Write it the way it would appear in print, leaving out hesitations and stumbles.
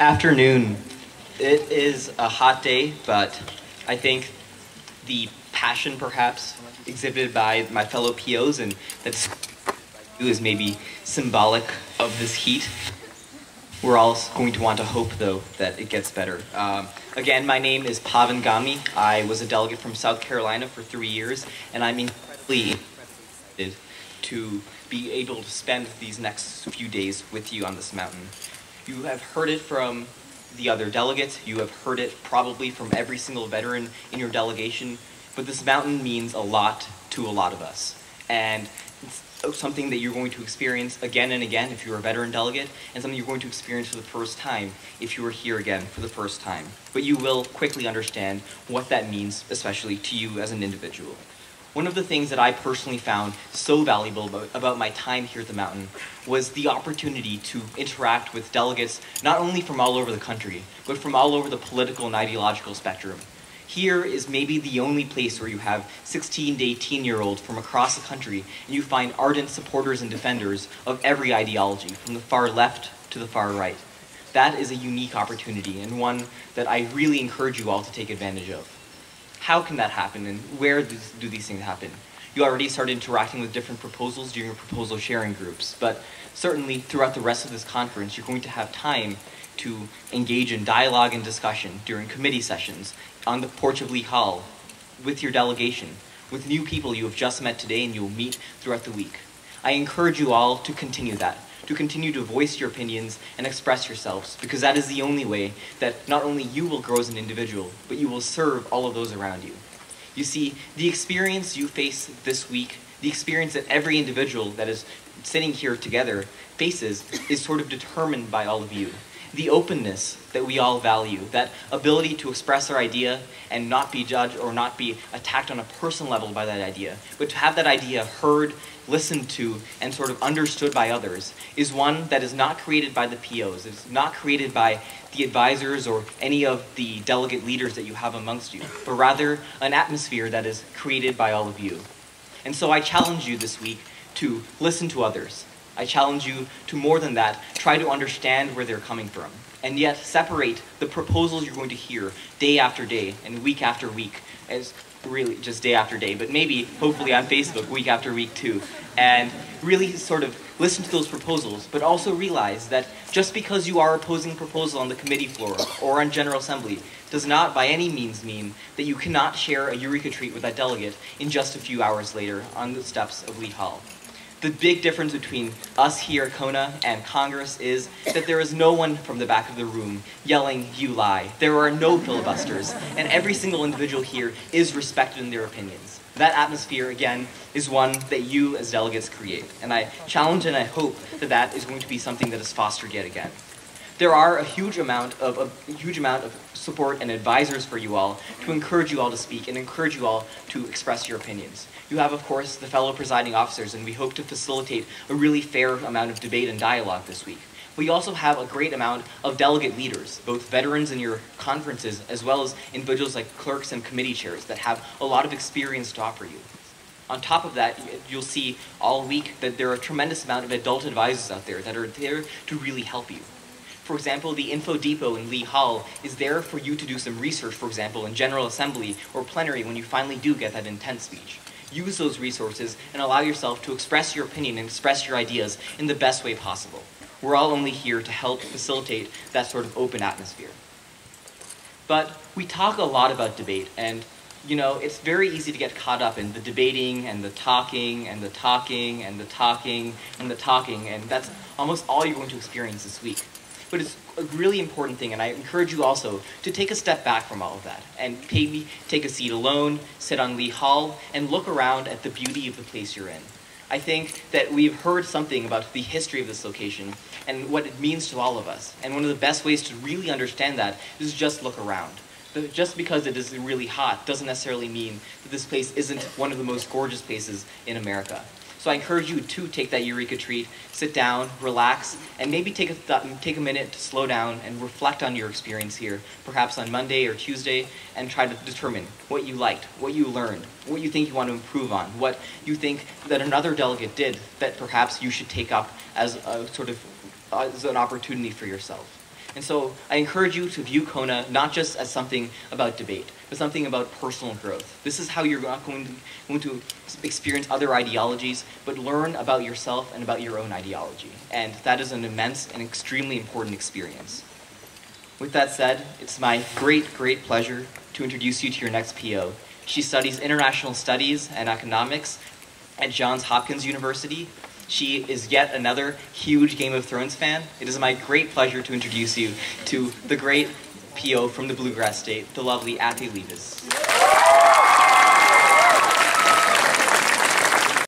Afternoon. It is a hot day, but I think the passion perhaps exhibited by my fellow POs and that's is maybe symbolic of this heat. We're all going to want to hope, though, that it gets better. Again, my name is Pavaan Gami. I was a delegate from South Carolina for 3 years, and I'm incredibly excited to be able to spend these next few days with you on this mountain. You have heard it from the other delegates. You have heard it probably from every single veteran in your delegation, but this mountain means a lot to a lot of us. And it's something that you're going to experience again and again if you're a veteran delegate, and something you're going to experience for the first time if you are here again for the first time. But you will quickly understand what that means, especially to you as an individual. One of the things that I personally found so valuable about my time here at the mountain was the opportunity to interact with delegates not only from all over the country, but from all over the political and ideological spectrum. Here is maybe the only place where you have 16 to 18-year-olds from across the country, and you find ardent supporters and defenders of every ideology, from the far left to the far right. That is a unique opportunity, and one that I really encourage you all to take advantage of. How can that happen, and where do these things happen? You already started interacting with different proposals during your proposal sharing groups, but certainly throughout the rest of this conference, you're going to have time to engage in dialogue and discussion during committee sessions, on the porch of Lee Hall, with your delegation, with new people you have just met today and you will meet throughout the week. I encourage you all to continue that, to continue to voice your opinions and express yourselves, because that is the only way that not only you will grow as an individual, but you will serve all of those around you. You see, the experience you face this week, the experience that every individual that is sitting here together faces, is sort of determined by all of you. The openness that we all value, that ability to express our idea and not be judged or not be attacked on a personal level by that idea, but to have that idea heard, listened to, and sort of understood by others, is one that is not created by the POs. It's not created by the advisors or any of the delegate leaders that you have amongst you, but rather an atmosphere that is created by all of you. And so I challenge you this week to listen to others. I challenge you to, more than that, try to understand where they're coming from, and yet separate the proposals you're going to hear day after day and week after week, as really just day after day, but maybe, hopefully on Facebook, week after week too, and really sort of listen to those proposals, but also realize that just because you are opposing a proposal on the committee floor or on General Assembly does not by any means mean that you cannot share a Eureka treat with that delegate in just a few hours later on the steps of Lee Hall. The big difference between us here at CONA and Congress is that there is no one from the back of the room yelling, "You lie." There are no filibusters, and every single individual here is respected in their opinions. That atmosphere, again, is one that you as delegates create, and I challenge and I hope that that is going to be something that is fostered yet again. There are a huge amount of support and advisors for you all to encourage you all to speak and encourage you all to express your opinions. You have, of course, the fellow presiding officers, and we hope to facilitate a really fair amount of debate and dialogue this week. We also have a great amount of delegate leaders, both veterans in your conferences, as well as individuals like clerks and committee chairs that have a lot of experience to offer you. On top of that, you'll see all week that there are a tremendous amount of adult advisors out there that are there to really help you. For example, the Info Depot in Lee Hall is there for you to do some research, for example, in General Assembly or plenary when you finally do get that intent speech. Use those resources and allow yourself to express your opinion and express your ideas in the best way possible. We're all only here to help facilitate that sort of open atmosphere. But we talk a lot about debate, and you know, it's very easy to get caught up in the debating and the talking and the talking and the talking and the talking, and that's almost all you're going to experience this week. But it's a really important thing, and I encourage you also to take a step back from all of that and maybe take a seat alone, sit on Lee Hall, and look around at the beauty of the place you're in. I think that we've heard something about the history of this location and what it means to all of us. And one of the best ways to really understand that is just look around. Just because it is really hot doesn't necessarily mean that this place isn't one of the most gorgeous places in America. So I encourage you to take that Eureka treat, sit down, relax, and maybe take a minute to slow down and reflect on your experience here, perhaps on Monday or Tuesday, and try to determine what you liked, what you learned, what you think you want to improve on, what you think that another delegate did that perhaps you should take up as a sort of as an opportunity for yourself. And so I encourage you to view Kona not just as something about debate, but something about personal growth. This is how you're not going to experience other ideologies, but learn about yourself and about your own ideology. And that is an immense and extremely important experience. With that said, it's my great, great pleasure to introduce you to your next PO. She studies international studies and economics at Johns Hopkins University. She is yet another huge Game of Thrones fan. It is my great pleasure to introduce you to the great PO from the Bluegrass State, the lovely Athe Levis.